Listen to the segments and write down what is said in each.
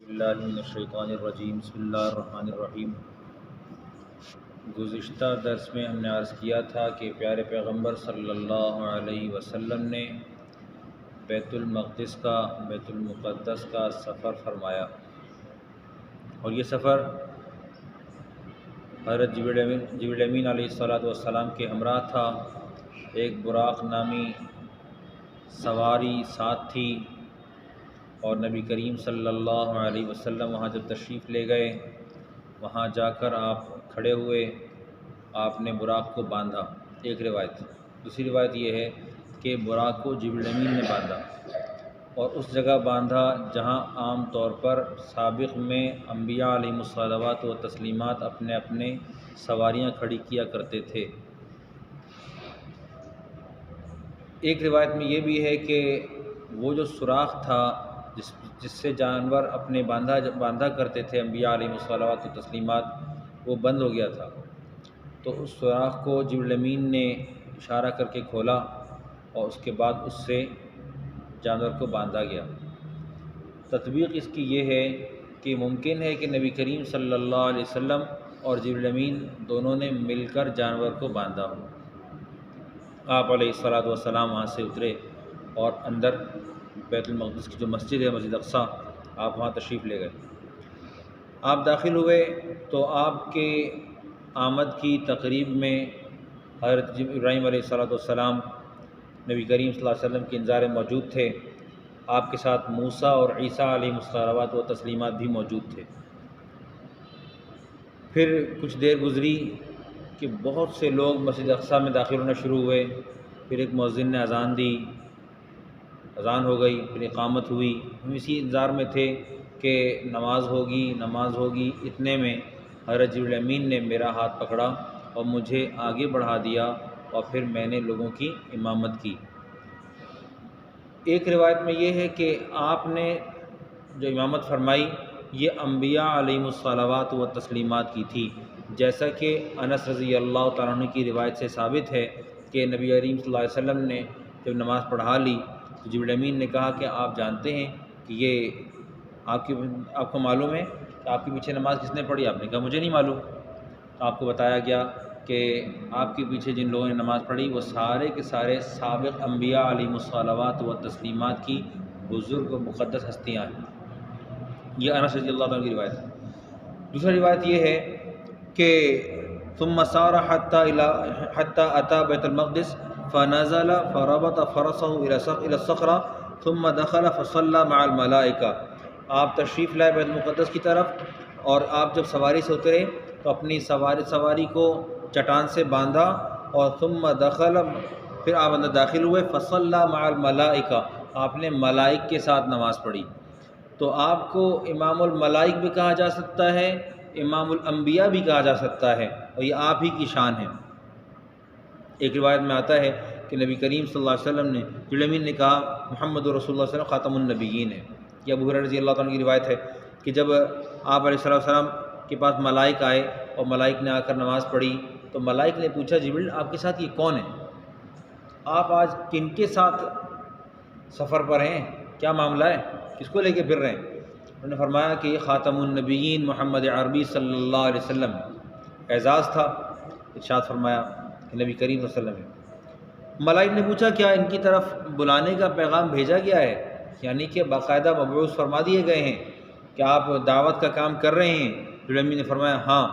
اللہ من الشیطان الرجیم بسم اللہ الرحمن الرحیم۔ گزشتہ درس میں ہم نے عرض کیا تھا کہ پیارے پیغمبر صلی اللہ علیہ وسلم نے بیت المقدس کا سفر فرمایا، اور یہ سفر حضرت جبریل امین علیہ السلام کے ہمراہ تھا۔ ایک براق نامی سواری ساتھ تھی، اور نبی کریم صلی اللہ علیہ وسلم وہاں جب تشریف لے گئے، وہاں جا کر آپ کھڑے ہوئے، آپ نے براق کو باندھا، ایک روایت۔ دوسری روایت یہ ہے کہ براق کو جبریل امین نے باندھا، اور اس جگہ باندھا جہاں عام طور پر سابق میں انبیاء علیہم الصلوات و تسلیمات اپنے اپنے سواریاں کھڑی کیا کرتے تھے۔ ایک روایت میں یہ بھی ہے کہ وہ جو سوراخ تھا جس سے جانور اپنے باندھا کرتے تھے انبیاء علیہم الصلوات و تسلیمات، وہ بند ہو گیا تھا، تو اس سوراخ کو جبریل امین نے اشارہ کر کے کھولا، اور اس کے بعد اس سے جانور کو باندھا گیا۔ تطبیق اس کی یہ ہے کہ ممکن ہے کہ نبی کریم صلی اللہ علیہ وسلم اور جبریل امین دونوں نے مل کر جانور کو باندھا ہو۔ آپ علیہ الصلوۃ والسلام وہاں سے اترے اور اندر بیت المقدس کی جو مسجد ہے، مسجد اقصیٰ، آپ وہاں تشریف لے گئے۔ آپ داخل ہوئے تو آپ کے آمد کی تقریب میں حضرت ابراہیم علیہ السلام نبی کریم صلی اللہ علیہ وسلم کے انتظار میں موجود تھے۔ آپ کے ساتھ موسیٰ اور عیسیٰ علیہ الصلوات و تسلیمات بھی موجود تھے۔ پھر کچھ دیر گزری کہ بہت سے لوگ مسجد اقصیٰ میں داخل ہونا شروع ہوئے۔ پھر ایک مؤذن نے اذان دی، اذان ہو گئی، پھر اقامت ہوئی۔ ہم اسی انتظار میں تھے کہ نماز ہوگی۔ اتنے میں حضرت جبریل امین نے میرا ہاتھ پکڑا اور مجھے آگے بڑھا دیا، اور پھر میں نے لوگوں کی امامت کی۔ ایک روایت میں یہ ہے کہ آپ نے جو امامت فرمائی یہ انبیاء علیہم الصلوات و تسلیمات کی تھی، جیسا کہ انس رضی اللہ تعالیٰ عنہ کی روایت سے ثابت ہے کہ نبی کریم صلی اللہ علیہ وسلم نے جب نماز پڑھا لی تو جبریل امین نے کہا کہ آپ جانتے ہیں کہ یہ آپ کو معلوم ہے کہ آپ کے پیچھے نماز کس نے پڑھی؟ آپ نے کہا مجھے نہیں معلوم۔ آپ کو بتایا گیا کہ آپ کے پیچھے جن لوگوں نے نماز پڑھی وہ سارے کے سارے سابق انبیاء علیہم الصلوات و تسلیمات کی بزرگ و مقدس ہستیاں ہیں۔ یہ انس رضی اللہ عنہ کی روایت ہے۔ دوسری روایت یہ ہے کہ ثم سار حتى اتى بیت المقدس فنزل فربط فرسه الى الصخرة ثم دخل فصلى مع الملائکہ۔ آپ تشریف لائے بیت المقدس کی طرف، اور آپ جب سواری سے اترے تو اپنی سواری کو چٹان سے باندھا، اور ثم دخل، پھر آپ اندر داخل ہوئے، فصلى مع الملائکہ، آپ نے ملائک کے ساتھ نماز پڑھی۔ تو آپ کو امام الملائک بھی کہا جا سکتا ہے، امام الانبیاء بھی کہا جا سکتا ہے، اور یہ آپ ہی کی شان ہے۔ ایک روایت میں آتا ہے کہ نبی کریم صلی اللہ علیہ وسلم نے، جبریل امین نے کہا محمد رسول اللہ صلی اللہ علیہ وسلم خاتم النبیین ہے۔ یہ ابو ہریرہ رضی اللہ عنہ کی روایت ہے کہ جب آپ علیہ السلام کے پاس ملائک آئے اور ملائک نے آ کر نماز پڑھی، تو ملائک نے پوچھا جبریل آپ کے ساتھ یہ کون ہے؟ آپ آج کن کے ساتھ سفر پر ہیں؟ کیا معاملہ ہے؟ کس کو لے کے پھر رہے ہیں؟ انہوں نے فرمایا کہ یہ خاتم النبیین محمد عربی صلی اللہ علیہ وسلم اعزاز تھا۔ ارشاد فرمایا کہ نبی کریم صلی اللہ علیہ وسلم ہے۔ ملائک نے پوچھا کیا ان کی طرف بلانے کا پیغام بھیجا گیا ہے؟ یعنی کہ باقاعدہ مبعوث فرما دیے گئے ہیں کہ آپ دعوت کا کام کر رہے ہیں؟ جبریل امین نے فرمایا ہاں۔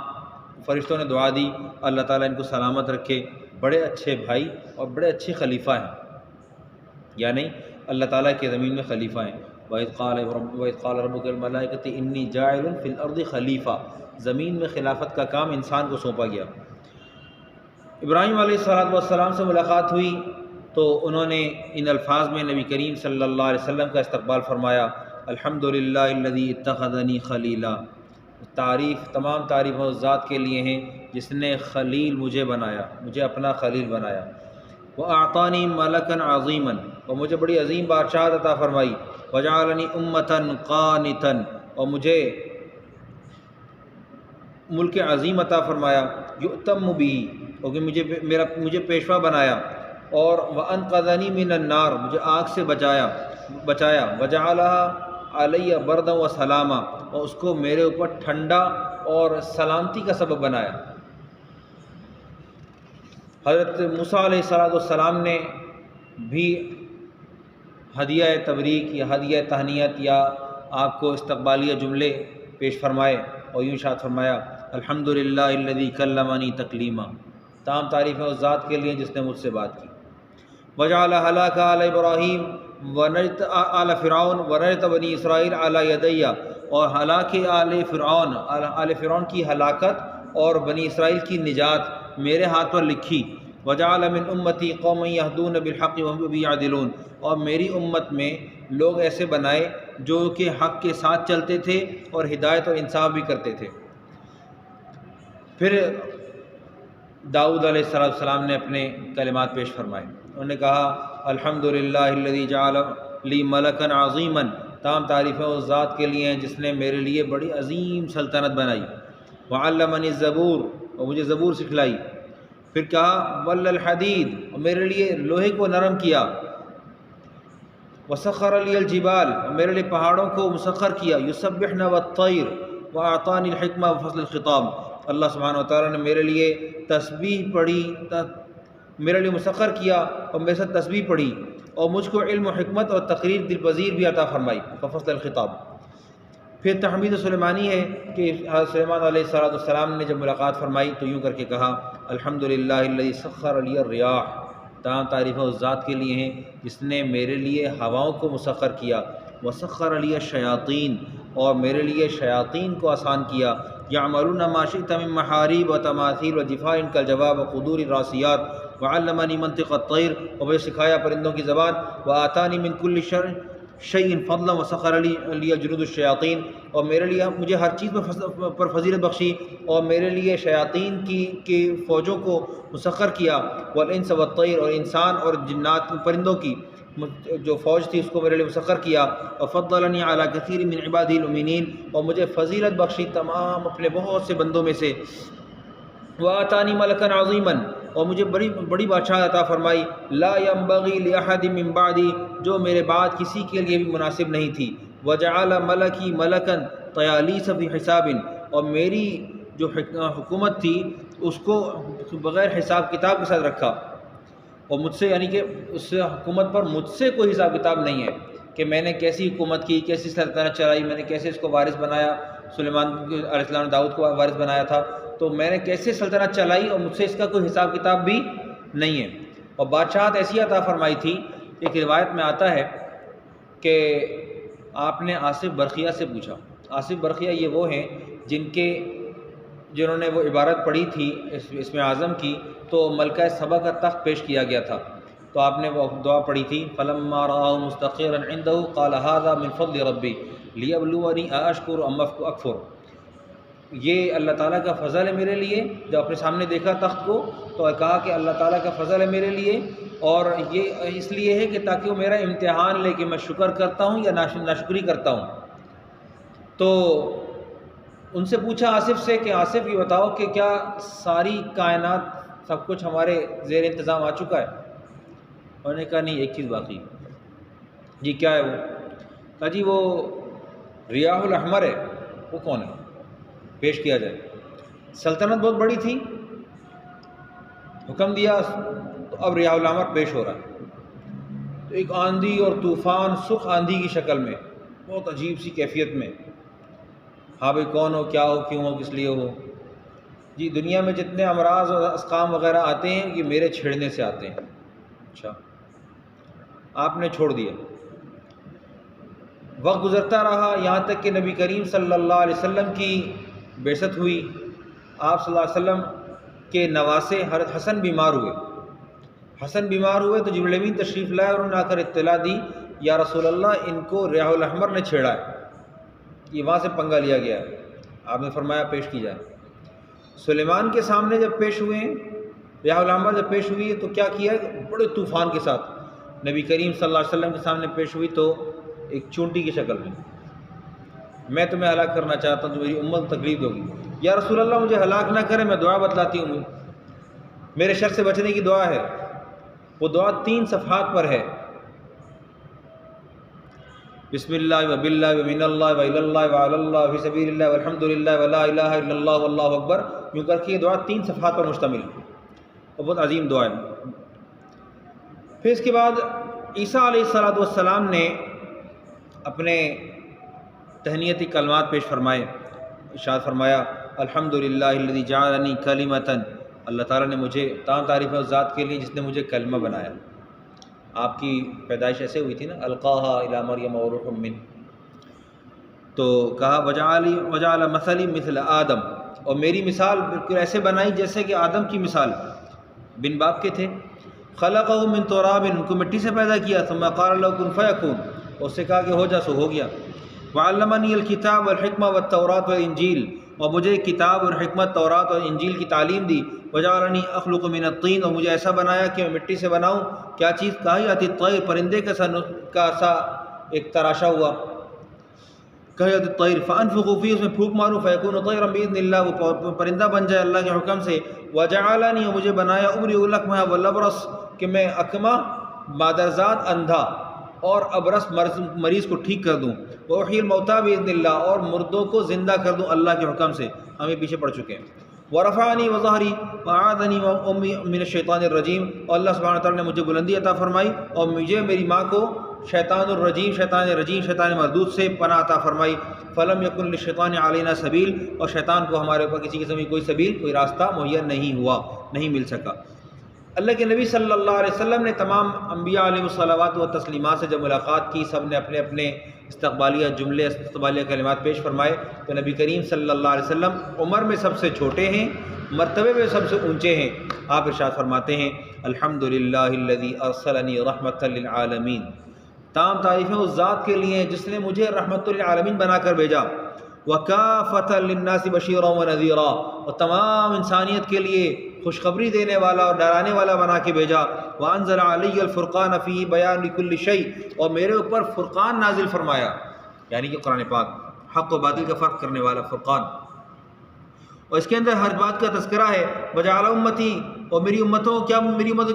فرشتوں نے دعا دی اللہ تعالیٰ ان کو سلامت رکھے، بڑے اچھے بھائی اور بڑے اچھے خلیفہ ہیں، یعنی اللہ تعالیٰ کے زمین میں خلیفہ ہیں۔ وَإِذْ قَالَ رَبُّكَ لِلْمَلَائِكَةِ إِنِّي جَاعِلٌ فِي الْأَرْضِ خلیفہ، زمین میں خلافت کا کام انسان کو سونپا گیا۔ ابراہیم علیہ السلام سے ملاقات ہوئی تو انہوں نے ان الفاظ میں نبی کریم صلی اللہ علیہ وسلم کا استقبال فرمایا، الحمدللہ الذی اتخذنی خلیلا، تمام تعریف اس ذات کے لیے ہیں جس نے خلیل مجھے بنایا، مجھے اپنا خلیل بنایا۔ وَأَعْطَانِي مَلَكًا عَظِيمًا، اور مجھے بڑی عظیم بادشاہت عطا فرمائی۔ وَجَعَلَنِي أُمَّةً قَانِتًا، اور مجھے ملک عظیم عطا فرمایا۔ یؤتم بہ، کیونکہ مجھے پیشوا بنایا۔ اور وَأَنقَذَنِي مِنَ النَّارِ، مجھے آگ سے بچایا۔ وَجَعَلَهَا علیہ بردا و سلامہ، اور اس کو میرے اوپر ٹھنڈا اور سلامتی کا سبب بنایا۔ حضرت موسیٰ علیہ السلام نے بھی ہدیہ تبریک یا ہدیہ تہنیت یا آپ کو استقبالیہ جملے پیش فرمائے اور یوں ارشاد فرمایا الحمدللہ الذی کلمنی تکلیما، تمام تعریفیں اس ذات کے لیے جس نے مجھ سے بات کی۔ وجعل ہلاک آل ابراہیم ونجت آل فرعون ونجت بنی اسرائیل علی یدیہ، اور ہلاک آل فرعون کی ہلاکت اور بنی اسرائیل کی نجات میرے ہاتھ پر لکھی۔ وجعل من امتی قوما یہدون بالحق وهم به یعدلون، اور میری امت میں لوگ ایسے بنائے جو کہ حق کے ساتھ چلتے تھے اور ہدایت اور انصاف بھی کرتے تھے۔ پھر داؤد علیہ السلام نے اپنے کلمات پیش فرمائے، انہوں نے کہا الحمدللہ الذی جعل لی ملکا عظیما، تمام تعریفیں اس ذات کے لیے ہیں جس نے میرے لیے بڑی عظیم سلطنت بنائی۔ وعلمنی الزبور، اور مجھے زبور سکھلائی۔ پھر کہا ول الحدید، اور میرے لیے لوہے کو نرم کیا۔ وسخر لی الجبال، اور میرے لیے پہاڑوں کو مسخر کیا۔ یسبحن والطیر واعطانی الحکمہ وفصل الخطاب، اللہ سبحانہ و تعالیٰ نے میرے لیے تسبیح پڑھی، میرے لیے مسخر کیا اور میرے ساتھ تسبیح پڑھی، اور مجھ کو علم و حکمت اور تقریر دل پذیر بھی عطا فرمائی، وفصل الخطاب۔ پھر تحمید سلیمانی ہے کہ حضرت سلیمان علیہ السلام نے جب ملاقات فرمائی تو یوں کر کے کہا الحمدللہ الذی سخر لی الریاح، تمام تعریفیں اس ذات کے لیے ہیں جس نے میرے لیے ہواؤں کو مسخر کیا۔ وسخر لی الشیاطین، اور میرے لیے شیاطین کو آسان کیا۔ یعملون ما شئت من محاریب و تماثیل و دفاع کا الجواب و قدور الراسیات، وعلمنی منطق الطیر، اور مجھے سکھایا پرندوں کی زبان۔ وآتانی من کل شیء فضلا وسخر لی جنود الشیاطین، اور میرے لیے مجھے ہر چیز پر فضیلت بخشی اور میرے لیے شیاطین کی فوجوں کو مسخر کیا۔ والانس والطیر، اور انسان اور جنات پرندوں کی جو فوج تھی اس کو میرے لیے مسخر کیا۔ وفضلنی علی کثیر من عبادہ المؤمنین، اور مجھے فضیلت بخشی تمام اپنے بہت سے بندوں میں سے۔ وآتانی ملکا عظیما، اور مجھے بڑی بادشاہ عطا فرمائی۔ لا ينبغی لأحد من بعدی، جو میرے بعد کسی کے لیے بھی مناسب نہیں تھی۔ وجعل ملکی ملکا طیالیس فی حساب، اور میری جو حکومت تھی اس کو بغیر حساب کتاب کے ساتھ رکھا، اور مجھ سے یعنی کہ اس حکومت پر مجھ سے کوئی حساب کتاب نہیں ہے کہ میں نے کیسی حکومت کی، کیسی سلطنت چلائی، میں نے کیسے اس کو وارث بنایا، سلیمان علیہ السلام نے داؤد کو وارث بنایا تھا، تو میں نے کیسے سلطنت چلائی اور مجھ سے اس کا کوئی حساب کتاب بھی نہیں ہے۔ اور بادشاہت ایسی عطا فرمائی تھی، ایک روایت میں آتا ہے کہ آپ نے آصف برقیہ سے پوچھا۔ آصف برقیہ یہ وہ ہیں جنہوں نے وہ عبارت پڑھی تھی اسم اعظم کی، تو ملکہ سبا کا تخت پیش کیا گیا تھا، تو آپ نے وہ دعا پڑھی تھی فلما رآہ مستقرا عنده قال هذا من فضل ربی لیبلونی ااشکر ام اکفر، یہ اللہ تعالیٰ کا فضل ہے میرے لیے۔ جب اپنے سامنے دیکھا تخت کو تو کہا کہ اللہ تعالیٰ کا فضل ہے میرے لیے، اور یہ اس لیے ہے کہ تاکہ وہ میرا امتحان لے کہ میں شکر کرتا ہوں یا ناشکری کرتا ہوں۔ تو ان سے پوچھا آصف سے کہ آصف یہ بتاؤ کہ کیا ساری کائنات سب کچھ ہمارے زیر انتظام آ چکا ہے؟ انہوں نے کہا نہیں، ایک چیز باقی۔ جی کیا ہے وہ؟ کہا جی وہ ریاح الاحمر ہے، وہ کون ہے؟ پیش کیا جائے۔ سلطنت بہت بڑی تھی، حکم دیا تو اب ریاح الاحمر پیش ہو رہا ہے، تو ایک آندھی اور طوفان سرخ آندھی کی شکل میں، بہت عجیب سی کیفیت میں۔ ہاں بھائی کون ہو، کیا ہو، کیوں ہو، کس لیے ہو؟ جی دنیا میں جتنے امراض اور اسقام وغیرہ آتے ہیں یہ میرے چھیڑنے سے آتے ہیں۔ اچھا، آپ نے چھوڑ دیا۔ وقت گزرتا رہا یہاں تک کہ نبی کریم صلی اللہ علیہ وسلم کی بعثت ہوئی۔ آپ صلی اللہ علیہ وسلم کے نواسے حضرت حسن بیمار ہوئے۔ حسن بیمار ہوئے تو جبریل امین تشریف لائے اور انہوں نے آ کر اطلاع دی یا رسول اللہ ان کو ریاح الاحمر نے چھیڑا ہے، یہ وہاں سے پنگا لیا گیا ہے۔ آپ نے فرمایا پیش کی جائے۔ سلیمان کے سامنے جب پیش ہوئے ہیں، ریاح الاحمر جب پیش ہوئی ہے تو کیا کیا ہے؟ بڑے طوفان کے ساتھ نبی کریم صلی اللہ علیہ وسلم کے سامنے پیش ہوئی تو ایک چونٹی کی شکل میں تمہیں ہلاک کرنا چاہتا ہوں تو میری امت تکلیف ہوگی۔ یا رسول اللہ مجھے ہلاک نہ کرے، میں دعا بتلاتی ہوں، میرے شر سے بچنے کی دعا ہے۔ وہ دعا 3 صفحات پر ہے۔ بسم اللہ و باللہ و من اللہ و الی اللہ و علی اللہ فی سبیل اللہ والحمد للہ ولا الہ الا اللہ واللہ اکبر، یوں کر کے یہ دعا 3 صفحات پر مشتمل ہے اور بہت عظیم دعا ہے۔ پھر اس کے بعد عیسیٰ علیہ السلام نے اپنے تہنیتی کلمات پیش فرمائے، ارشاد فرمایا الحمدللہ الذی جعلنی کلمۃ، اللہ تعالیٰ نے مجھے، تمام تعریف ہے اس ذات کے لیے جس نے مجھے کلمہ بنایا۔ آپ کی پیدائش ایسے ہوئی تھی نا، القاہا الی مریم وروح منہ، تو کہا وجعل مثلی مثل آدم، اور میری مثال بالکل ایسے بنائی جیسے کہ آدم کی مثال بن باپ کے تھے۔ خلقہ من تراب، ان کو مٹی سے پیدا کیا، ثم قال له کن فیکون، اس سے کہا کہ ہو جا، سو ہو گیا۔ وعلمنی الکتاب والحکمہ والتوراۃ والانجیل، اور مجھے کتاب اور حکمت، تورات اور انجیل کی تعلیم دی۔ وجعلنی اخلق من الطین، اور مجھے ایسا بنایا کہ میں مٹی سے بناؤں کیا چیز، کہیات الطیر، پرندے کا سا ایک تراشا ہوا، کہیات الطیر فانفخ فیہ، اس میں پھونک ماروں، فیکون طیرا باذن اللہ، وہ پرندہ بن جائے اللہ کے حکم سے۔ وجعلنی، اور مجھے بنایا ابرئ الاکمہ والابرص، کہ میں اکمہ، مادرزاد، اندھا اور ابرص مریض کو ٹھیک کر دوں۔ وأحیی الموتیٰ باذن اللہ، اور مردوں کو زندہ کر دوں اللہ کے حکم سے، ہمیں پیچھے پڑ چکے ہیں۔ ورفعنی وظہری وأعاذنی وأمی من الشیطان الرجیم، اور اللہ سبحانہ وتعالیٰ نے مجھے بلندی عطا فرمائی اور مجھے، میری ماں کو، شیطان الرجیم، شیطان مردود سے پناہ عطا فرمائی۔ فلم یکن للشیطان علینا سبیل، اور شیطان کو ہمارے اوپر کسی قسم کی کوئی سبیل، کوئی راستہ مہیا نہیں ہوا، نہیں مل سکا۔ اللہ کے نبی صلی اللہ علیہ وسلم نے تمام انبیاء علیہ الصلوات و تسلیمات سے جب ملاقات کی، سب نے اپنے اپنے استقبالیہ جملے، استقبالیہ کلمات پیش فرمائے، تو نبی کریم صلی اللہ علیہ وسلم عمر میں سب سے چھوٹے ہیں، مرتبے میں سب سے اونچے ہیں۔ آپ ارشاد فرماتے ہیں الحمدللہ الذی ارسلنی رحمۃ للعالمین، تمام تعریفیں اس ذات کے لیے جس نے مجھے رحمت للعالمین بنا کر بھیجا۔ وکافۃ للناس بشیرا ونذیرا، اور تمام انسانیت کے لیے خوشخبری دینے والا اور ڈرانے والا بنا کے بھیجا۔ وانزل علی الفرقان فیہ بیان لکل شیء، اور میرے اوپر فرقان نازل فرمایا، یعنی کہ قرآن پاک، حق و باطل کا فرق کرنے والا فرقان، اور اس کے اندر ہر بات کا تذکرہ ہے۔ وجعل امتی، اور میری امت کو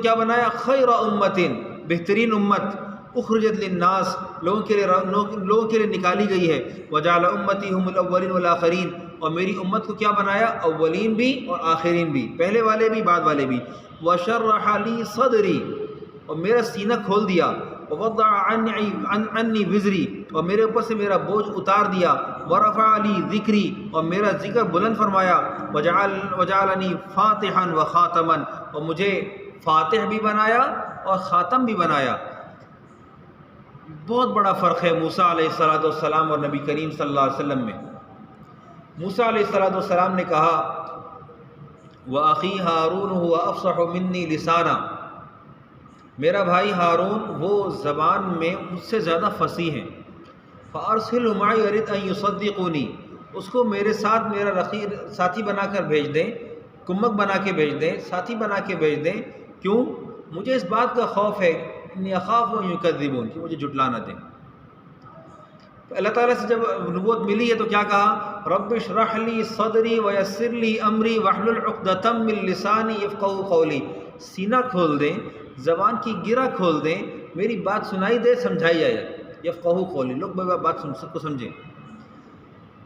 کیا بنایا، خیر امت، بہترین امت، اخرجت للناس، لوگوں کے لیے نکالی گئی ہے۔ وجعل امتی هم الاولین والآخرین، اور میری امت کو کیا بنایا، اولین بھی اور آخرین بھی، پہلے والے بھی بعد والے بھی۔ وشرح لی صدری، اور میرا سینہ کھول دیا۔ ووضع عنی وزری، اور میرے اوپر سے میرا بوجھ اتار دیا۔ ورفع لی ذکری، اور میرا ذکر بلند فرمایا۔ وجعلنی فاتحا وخاتما، اور مجھے فاتح بھی بنایا اور خاتم بھی بنایا۔ بہت بڑا فرق ہے موسیٰ علیہ السلام اور نبی کریم صلی اللہ علیہ وسلم میں۔ موسیٰ علیہ السلام نے کہا وَأَخِي ہارون هُوَ أَفْصَحُ مِنِّي لِسَانًا، میرا بھائی ہارون وہ زبان میں مجھ سے زیادہ فصیح ہیں۔ فَأَرْسِلْهُ مَعِي يَرِدْ أَن يُصَدِّقُونِي، اس کو میرے ساتھ میرا رقیب ساتھی بنا کر بھیج دیں، کمک بنا کے بھیج دیں، ساتھی بنا کے بھیج دیں۔ کیوں؟ مجھے اس بات کا خوف ہے، انی اخاف ان یکذبون، کہ مجھے جھٹلا نہ دیں۔ اللہ تعالیٰ سے جب نبوت ملی ہے تو کیا کہا، رب اشرح لی صدری ویسر لی امری واحلل عقدۃ من لسانی یفقہوا قولی، سینہ کھول دیں، زبان کی گرہ کھول دیں، میری بات سنائی دے، سمجھائی جائے، یفقہوا قولی، لوگ میری بات سب کو سمجھیں۔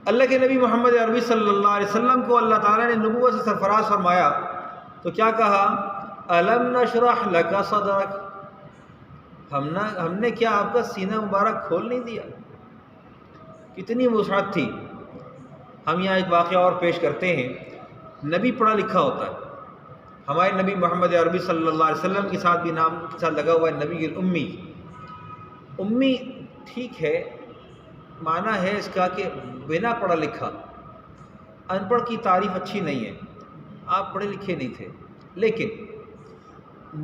اللہ کے نبی محمد عربی صلی اللہ علیہ وسلم کو اللہ تعالیٰ نے نبوت سے سرفراز فرمایا تو کیا کہا، الم نشرح لک صدرک، ہم نے کیا آپ کا سینہ مبارک کھول نہیں دیا؟ کتنی وسعت تھی۔ ہم یہاں ایک واقعہ اور پیش کرتے ہیں۔ نبی پڑھا لکھا ہوتا ہے، ہمارے نبی محمد عربی صلی اللہ علیہ وسلم کے ساتھ بھی نام کے ساتھ لگا ہوا ہے نبی الامی۔ امی ٹھیک ہے، معنی ہے اس کا کہ بنا پڑھا لکھا، ان پڑھ کی تعریف اچھی نہیں ہے، آپ پڑھے لکھے نہیں تھے، لیکن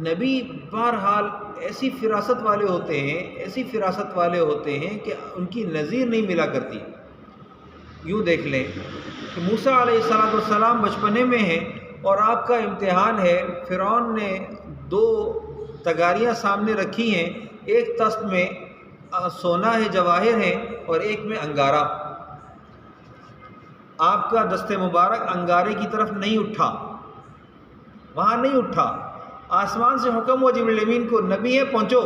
نبی بہرحال ایسی فراست والے ہوتے ہیں کہ ان کی نظیر نہیں ملا کرتی۔ یوں دیکھ لیں کہ موسیٰ علیہ السلام بچپنے میں ہیں اور آپ کا امتحان ہے، فرعون نے 2 تگاریاں سامنے رکھی ہیں، ایک تست میں سونا ہے، جواہر ہیں، اور ایک میں انگارہ۔ آپ کا دست مبارک انگارے کی طرف نہیں اٹھا، وہاں نہیں اٹھا، آسمان سے حکم ہوا جبریل امین کو، نبی ہے پہنچو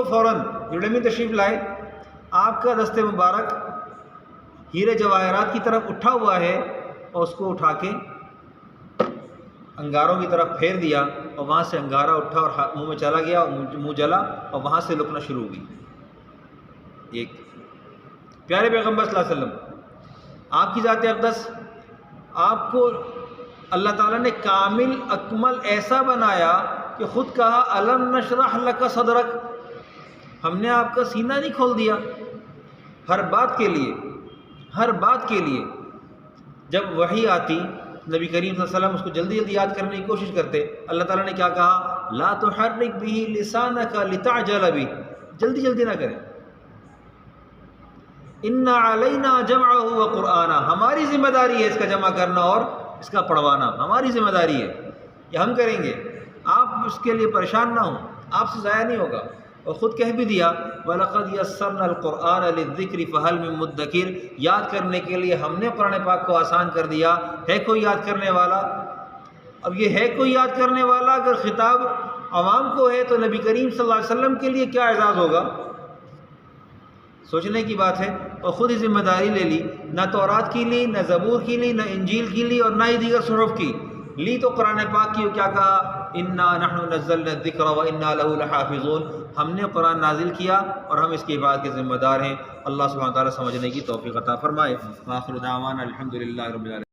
فوراً، جبریل امین تشریف لائے، آپ کا دست مبارک ہیرے جواہرات کی طرف اٹھا ہوا ہے اور اس کو اٹھا کے انگاروں کی طرف پھیر دیا اور وہاں سے انگارہ اٹھا اور منہ میں چلا گیا اور منہ جلا اور وہاں سے لکنا شروع ہوئی۔ ایک پیارے پیغمبر صلی اللہ علیہ وسلم آپ کی ذات اقدس، آپ کو اللہ تعالیٰ نے کامل اکمل ایسا بنایا کہ خود کہا الم نشرح لک صدرک، ہم نے آپ کا سینہ نہیں کھول دیا؟ ہر بات کے لیے، ہر بات کے لیے جب وحی آتی نبی کریم صلی اللہ علیہ وسلم اس کو جلدی جلدی یاد کرنے کی کوشش کرتے، اللہ تعالیٰ نے کیا کہا؟ لا تحرک بہ لسانک لتعجل بہ، جلدی جلدی نہ کریں، ان علینا جمعہ وقرآنہ، ہماری ذمہ داری ہے اس کا جمع کرنا اور اس کا پڑھوانا، ہماری ذمہ داری ہے، یہ ہم کریں گے، آپ اس کے لیے پریشان نہ ہوں، آپ سے ضائع نہیں ہوگا۔ اور خود کہہ بھی دیا وَلَقَدْ يَسَّرْنَا الْقُرْآنَ لِلذِّكْرِ فَهَلْ مِن مُدَّكِرٍ، یاد کرنے کے لیے ہم نے قرآن پاک کو آسان کر دیا، ہے کوئی یاد کرنے والا؟ اب یہ ہے کوئی یاد کرنے والا اگر خطاب عوام کو ہے تو نبی کریم صلی اللہ علیہ وسلم کے لیے کیا اعزاز ہوگا؟ سوچنے کی بات ہے۔ اور خود ہی ذمہ داری لے لی، نہ تورات کی لی، نہ زبور کی لی، نہ انجیل کی لی، اور نہ ہی دیگر صحف کی لی، تو قرآن پاک کی کیا کہا؟ انا نحن نزلنا الذکر وانا له لحافظون، ہم نے قرآن نازل کیا اور ہم اس کی حفاظت کے ذمہ دار ہیں۔ اللہ سبحانہ وتعالیٰ سمجھنے کی توفیق عطا فرمائے۔ وآخر دعوانا الحمدللہ رب العالمین۔